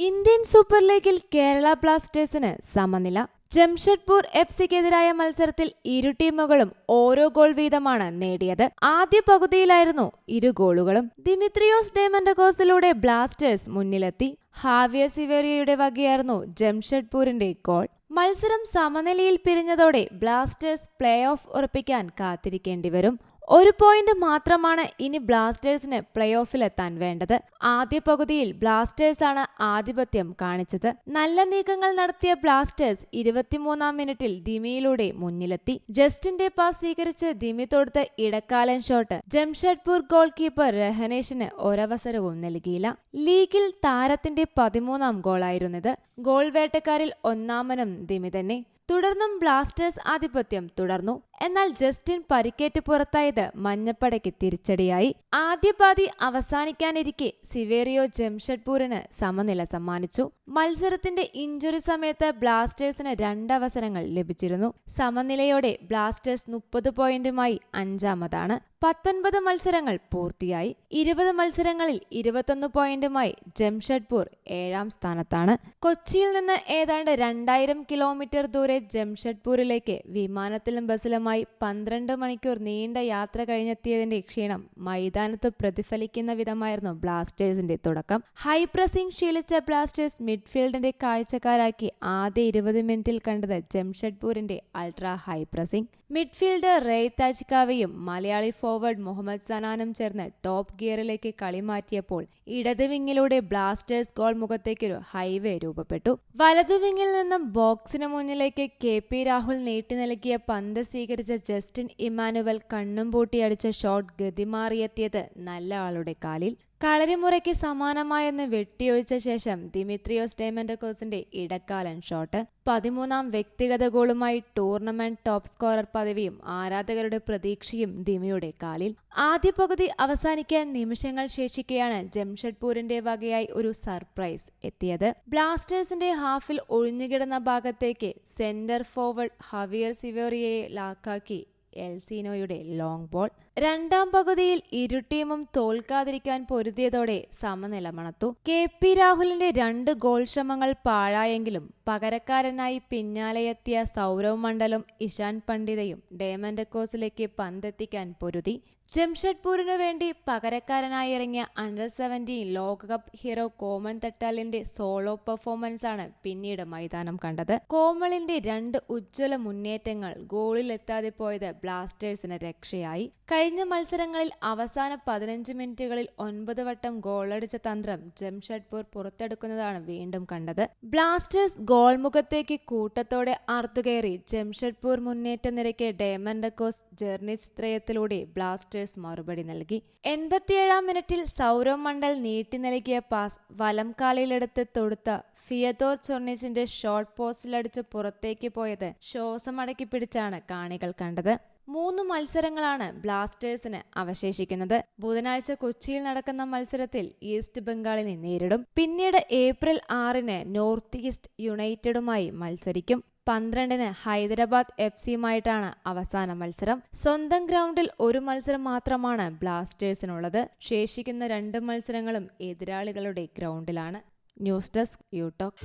Indian super ലീഗിൽ കേരള ബ്ലാസ്റ്റേഴ്സിന് സമനില. ജംഷഡ്പൂർ എഫ്സിക്കെതിരായ മത്സരത്തിൽ ഇരു ടീമുകളും ഓരോ ഗോൾ വീതമാണ് നേടിയത്. ആദ്യ പകുതിയിലായിരുന്നു ഇരു ഗോളുകളും. ദിമിത്രിയോസ് ഡയമൻഡക്കോസിലൂടെ ബ്ലാസ്റ്റേഴ്സ് മുന്നിലെത്തി. ഹാവിയർ സിവേറിയയുടെ വകയായിരുന്നു ജംഷഡ്പൂരിന്റെ ഗോൾ. മത്സരം സമനിലയിൽ പിരിഞ്ഞതോടെ ബ്ലാസ്റ്റേഴ്സ് പ്ലേ ഓഫ് ഉറപ്പിക്കാൻ കാത്തിരിക്കേണ്ടി വരും. ഒരു പോയിന്റ് മാത്രമാണ് ഇനി ബ്ലാസ്റ്റേഴ്സിന് പ്ലേ ഓഫിലെത്താൻ വേണ്ടത്. ആദ്യ പകുതിയിൽ ബ്ലാസ്റ്റേഴ്സാണ് ആധിപത്യം കാണിച്ചത്. നല്ല നീക്കങ്ങൾ നടത്തിയ ബ്ലാസ്റ്റേഴ്സ് 23-ാം മിനിറ്റിൽ ദിമിയിലൂടെ മുന്നിലെത്തി. ജസ്റ്റിന്റെ പാസ് സ്വീകരിച്ച് ദിമി തൊടുത്ത ഇടക്കാലൻ ഷോട്ട് ജംഷഡ്പൂർ ഗോൾ കീപ്പർ രഹനേഷിന് ഒരവസരവും നൽകിയില്ല. ലീഗിൽ താരത്തിന്റെ 13-ാം ഗോളായിരുന്നത്. ഗോൾ വേട്ടക്കാരിൽ ഒന്നാമനും ദിമി തന്നെ. തുടർന്നും ബ്ലാസ്റ്റേഴ്സ് ആധിപത്യം തുടർന്നു. എന്നാൽ ജസ്റ്റിൻ പരിക്കേറ്റ് പുറത്തായത് മഞ്ഞപ്പടയ്ക്ക് തിരിച്ചടിയായി. ആദ്യ പാതി അവസാനിക്കാനിരിക്കെ സിവേറിയോ ജംഷഡ്പൂരിന് സമനില സമ്മാനിച്ചു. മത്സരത്തിന്റെ ഇഞ്ചുറി സമയത്ത് ബ്ലാസ്റ്റേഴ്സിന് 2 അവസരങ്ങൾ ലഭിച്ചിരുന്നു. സമനിലയോടെ ബ്ലാസ്റ്റേഴ്സ് 30 പോയിന്റുമായി 5-ാമതാണ്. 19 മത്സരങ്ങൾ പൂർത്തിയായി. 20 മത്സരങ്ങളിൽ 21 പോയിന്റുമായി ജംഷഡ്പൂർ 7-ാം സ്ഥാനത്താണ്. കൊച്ചിയിൽ നിന്ന് ഏതാണ്ട് 2000 കിലോമീറ്റർ ദൂരെ ജംഷഡ്പൂരിലേക്ക് വിമാനത്തിലും ബസ്സിലുമായി 12 മണിക്കൂർ നീണ്ട യാത്ര കഴിഞ്ഞെത്തിയതിന്റെ ക്ഷീണം മൈതാനത്ത് പ്രതിഫലിക്കുന്ന വിധമായിരുന്നു ബ്ലാസ്റ്റേഴ്സിന്റെ തുടക്കം. ഹൈ പ്രസിംഗ് ശീലിച്ച ബ്ലാസ്റ്റേഴ്സ് മിഡ്ഫീൽഡിന്റെ കാഴ്ചക്കാരാക്കി ആദ്യ 20 മിനിറ്റിൽ കണ്ടത് ജംഷഡ്പൂരിന്റെ ultra high pressing. Midfielder Rei താജിക്കാവയും മലയാളി ഫോർവേഡ് മുഹമ്മദ് സനാനും ചേർന്ന് ടോപ്പ് ഗിയറിലേക്ക് കളി മാറ്റിയപ്പോൾ ഇടത് വിങ്ങിലൂടെ ബ്ലാസ്റ്റേഴ്സ് ഗോൾ മുഖത്തേക്കൊരു ഹൈവേ രൂപപ്പെട്ടു. വലതു വിങ്ങിൽ നിന്നും ബോക്സിന് മുന്നിലേക്ക് KP രാഹുൽ നീട്ടി നൽകിയ പന്ത് സ്വീകരിച്ച ജസ്റ്റിൻ ഇമാനുവൽ കണ്ണും പൂട്ടിയടിച്ച ഷോട്ട് ഗതിമാറിയെത്തിയത് നല്ല ആളുടെ കാലിൽ. കളരിമുറയ്ക്ക് സമാനമായെന്ന് വെട്ടിയൊഴിച്ച ശേഷം ദിമിത്രിയോസ് ഡയമൻഡക്കോസിന്റെ ഇടക്കാലൻ ഷോട്ട്. 13-ാം വ്യക്തിഗത ഗോളുമായി ടൂർണമെന്റ് ടോപ്പ് സ്കോറർ പദവിയും ആരാധകരുടെ പ്രതീക്ഷയും ദിമിയുടെ കാലിൽ. ആദ്യ പകുതി അവസാനിക്കാൻ നിമിഷങ്ങൾ ശേഷിക്കെയാണ് ജംഷഡ്പൂരിന്റെ വകയായി ഒരു സർപ്രൈസ് എത്തിയത്. ബ്ലാസ്റ്റേഴ്സിന്റെ ഹാഫിൽ ഒഴിഞ്ഞുകിടന്ന ഭാഗത്തേക്ക് സെന്റർ ഫോർവേഡ് ഹാവിയർ സിവേറിയയെ ലാക്കാക്കി എൽസീനോയുടെ ലോങ് ബോൾ. 2-ാം പകുതിയിൽ ഇരു ടീമും തോൽക്കാതിരിക്കാൻ പൊരുതിയതോടെ സമനില മണത്തു. KP രാഹുലിന്റെ 2 ഗോൾ ശ്രമങ്ങൾ പാഴായെങ്കിലും പകരക്കാരനായി പിന്നാലെയെത്തിയ സൗരവ് മണ്ഡലും ഇഷാൻ പണ്ഡിതയും ഡയമൻഡക്കോസിലേക്ക് പന്തെത്തിക്കാൻ പൊരുതി. ജംഷഡ്പൂരിനു വേണ്ടി പകരക്കാരനായി ഇറങ്ങിയ അണ്ടർ-17 ലോകകപ്പ് ഹീറോ കോമൻ തട്ടാലിന്റെ സോളോ പെർഫോമൻസാണ് പിന്നീട് മൈതാനം കണ്ടത്. കോമളിന്റെ 2 ഉജ്ജ്വല മുന്നേറ്റങ്ങൾ ഗോളിലെത്താതെ പോയത് ബ്ലാസ്റ്റേഴ്സിന് രക്ഷയായി. കഴിഞ്ഞ മത്സരങ്ങളിൽ അവസാന 15 മിനിറ്റുകളിൽ 9 വട്ടം ഗോളടിച്ച തന്ത്രം ജംഷഡ്പൂർ പുറത്തെടുക്കുന്നതാണ് വീണ്ടും കണ്ടത്. ബ്ലാസ്റ്റേഴ്സ് ഗോൾ മുഖത്തേക്ക് കൂട്ടത്തോടെ ആർത്തുകയറി ജംഷഡ്പൂർ മുന്നേറ്റ നിരക്ക് ഡയമൻഡക്കോസ് ജെർണിച്ച് ത്രയത്തിലൂടെ ബ്ലാസ്റ്റേഴ്സ് മറുപടി നൽകി. 87-ാം മിനിറ്റിൽ സൗരവ് മണ്ഡൽ നീട്ടി നൽകിയ പാസ് വലം കാലിലെടുത്ത് തൊടുത്ത ഫിയദോർ ചൊർണിച്ചിന്റെ ഷോർട്ട് പോസ്റ്റിലടിച്ച് പുറത്തേക്ക് പോയത് ശ്വാസമടക്കി പിടിച്ചാണ് കാണികൾ കണ്ടത്. 3 മത്സരങ്ങളാണ് ബ്ലാസ്റ്റേഴ്സിന് അവശേഷിക്കുന്നത്. ബുധനാഴ്ച കൊച്ചിയിൽ നടക്കുന്ന മത്സരത്തിൽ ഈസ്റ്റ് ബംഗാളിനെ നേരിടും. പിന്നീട് ഏപ്രിൽ 6-ന് നോർത്ത് ഈസ്റ്റ് യുണൈറ്റഡുമായി മത്സരിക്കും. 12-ന് ഹൈദരാബാദ് എഫ്സിയുമായിട്ടാണ് അവസാന മത്സരം. സ്വന്തം ഗ്രൗണ്ടിൽ ഒരു മത്സരം മാത്രമാണ് ബ്ലാസ്റ്റേഴ്സിനുള്ളത്. ശേഷിക്കുന്ന 2 മത്സരങ്ങളും എതിരാളികളുടെ ഗ്രൗണ്ടിലാണ്. News desk യൂടോക്ക്.